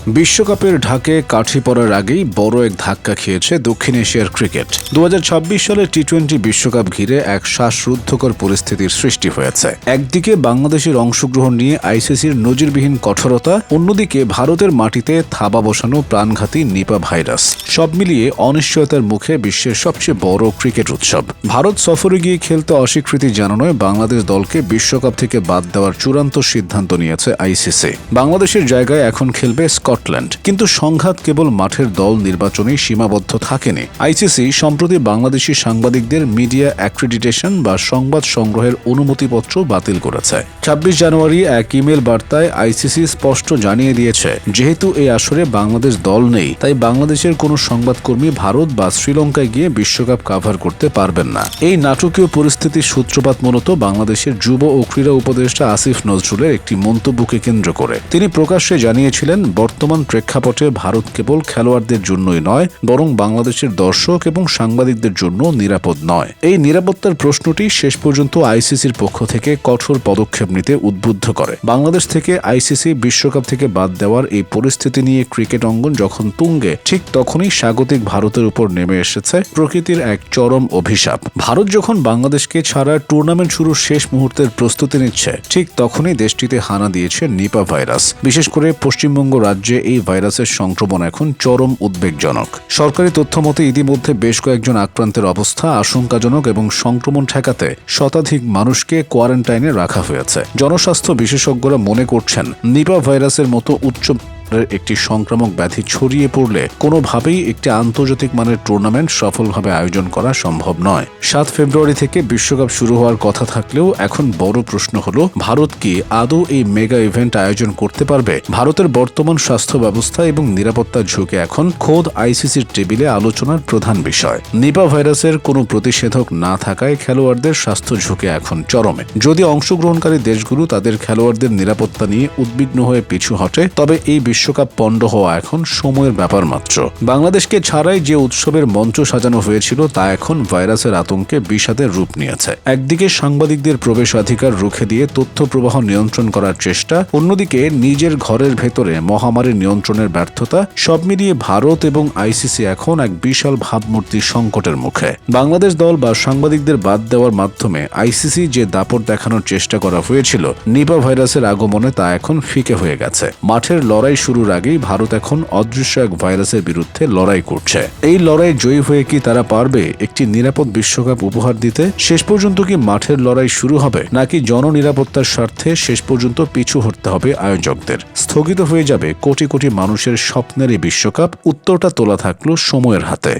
বিশ্বকাপের ঢাকে কাঠি পড়ার আগেই বড় এক ধাক্কা খেয়েছে দক্ষিণ এশিয়ার ক্রিকেট। 2026 সালে টি-20 বিশ্বকাপ ঘিরে এক শ্বাসরুদ্ধকর পরিস্থিতির সৃষ্টি হয়েছে। একদিকে বাংলাদেশের অংশগ্রহণ নিয়ে আইসিসির নজিরবিহীন কঠোরতা, অন্যদিকে ভারতের মাটিতে থাবা বসানো প্রাণঘাতী নিপা ভাইরাস। সব মিলিয়ে অনিশ্চয়তার মুখে বিশ্বের সবচেয়ে বড় ক্রিকেট উৎসব। ভারত সফরে গিয়ে খেলতে অস্বীকৃতি জানানোয় বাংলাদেশ দলকে বিশ্বকাপ থেকে বাদ দেওয়ার চূড়ান্ত সিদ্ধান্ত নিয়েছে আইসিসি। বাংলাদেশের জায়গায় এখন খেলবে স্কটল্যান্ড, কিন্তু সংঘাত কেবল মাঠের দল নির্বাচনেই সীমাবদ্ধ থাকেনি। আইসিসি সম্প্রতি বাংলাদেশি সাংবাদিকদের মিডিয়া অ্যাক্রিডিটেশন বা সংবাদ সংগ্রহের অনুমতিপত্র বাতিল করেছে। 26 জানুয়ারি এক ইমেল বার্তায় আইসিসি স্পষ্ট জানিয়ে দিয়েছে, যেহেতু এই আসরে বাংলাদেশ দল নেই, তাই বাংলাদেশের কোনো সংবাদকর্মী ভারত বা শ্রীলঙ্কায় গিয়ে বিশ্বকাপ কাভার করতে পারবেন না। এই নাটকীয় পরিস্থিতির সূত্রপাত মূলত বাংলাদেশের যুব ও ক্রীড়া উপদেষ্টা আসিফ নজরুলের একটি মন্তব্যকে কেন্দ্র করে। তিনি প্রকাশ্যে জানিয়েছিলেন, বর্তমান প্রেক্ষাপটে ভারত কেবল খেলোয়াড়দের জন্যই নয়, বরং বাংলাদেশের দর্শক এবং সাংবাদিকদের জন্য নিরাপদ নয়। এই নিরাপত্তার প্রশ্নটি শেষ পর্যন্ত আইসিসির পক্ষ থেকে কঠোর পদক্ষেপ নিতে উদ্বুদ্ধ করে। বাংলাদেশ থেকে আইসিসি বিশ্বকাপ থেকে বাদ দেওয়ার এই পরিস্থিতি নিয়ে ক্রিকেট অঙ্গন যখন তুঙ্গে, ঠিক তখনই স্বাগতিক ভারতের উপর নেমে এসেছে প্রকৃতির এক চরম অভিশাপ। ভারত যখন বাংলাদেশকে ছাড়া টুর্নামেন্ট শুরুর শেষ মুহূর্তের প্রস্তুতি নিচ্ছে, ঠিক তখনই দেশটিতে হানা দিয়েছে নিপা ভাইরাস। বিশেষ করে পশ্চিমবঙ্গ রাজ্যে এই ভাইরাসের সংক্রমণ এখন চরম উদ্বেগজনক। সরকারি তথ্য মতে ইতিমধ্যে বেশ কয়েকজন আক্রান্তের অবস্থা আশঙ্কাজনক এবং সংক্রমণ ঠেকাতে শতাধিক মানুষকে কোয়ারেন্টাইনে রাখা হয়েছে। জনস্বাস্থ্য বিশেষজ্ঞরা মনে করছেন, নিপা ভাইরাসের মতো উচ্চ একটি সংক্রামক ব্যাধি ছড়িয়ে পড়লে কোনোভাবেই একটি আন্তর্জাতিক মানের টুর্নামেন্ট সফলভাবে আয়োজন করা সম্ভব নয়। 7 ফেব্রুয়ারি থেকে বিশ্বকাপ শুরু হওয়ার কথা থাকলেও এখন বড় প্রশ্ন হলো, ভারত কি আদৌ এই মেগা ইভেন্ট আয়োজন করতে পারবে? ভারতের বর্তমান স্বাস্থ্য ব্যবস্থা এবং নিরাপত্তার ঝুঁকি এখন খোদ আইসিসির টেবিলে আলোচনার প্রধান বিষয়। নিপা ভাইরাসের কোনো প্রতিষেধক না থাকায় খেলোয়াড়দের স্বাস্থ্য ঝুঁকি এখন চরমে। যদি অংশগ্রহণকারী দেশগুলো তাদের খেলোয়াড়দের নিরাপত্তা নিয়ে উদ্বিগ্ন হয়ে পিছু হটে, তবে এই বিশ্বকাপ পণ্ড হওয়া এখন সময়ের ব্যাপার মাত্র। বাংলাদেশকে ছাড়াই যে উৎসবের মঞ্চ সাজানো হয়েছিল, তা এখন ভাইরাসের আতঙ্কে বিষাদের রূপ নিয়েছে। একদিকে সাংবাদিকদের প্রবেশাধিকার রুখে দিয়ে তথ্য প্রবাহ নিয়ন্ত্রণ করার চেষ্টা, অন্যদিকে নিজের ঘরের ভেতরে মহামারী নিয়ন্ত্রণের ব্যর্থতা। সব মিলিয়ে ভারত এবং আইসিসি এখন এক বিশাল ভাবমূর্তি সংকটের মুখে। বাংলাদেশ দল বা সাংবাদিকদের বাদ দেওয়ার মাধ্যমে আইসিসি যে দাপট দেখানোর চেষ্টা করা হয়েছিল নিপা ভাইরাসের আগমনে, তা এখন ফিকে হয়ে গেছে। মাঠের লড়াই শুরুর আগেই ভারত এখন অদৃশ্য এক ভাইরাসের বিরুদ্ধে লড়াই করছে। এই লড়াই জয়ী হয়ে কি তারা পারবে একটি নিরাপদ বিশ্বকাপ উপহার দিতে? শেষ পর্যন্ত কি মাঠের লড়াই শুরু হবে, নাকি জননিরাপত্তার স্বার্থে শেষ পর্যন্ত পিছু হটতে হবে আয়োজকদের? স্থগিত হয়ে যাবে কোটি কোটি মানুষের স্বপ্নের এই বিশ্বকাপ? উত্তরটা তোলা থাকলো সময়ের হাতে।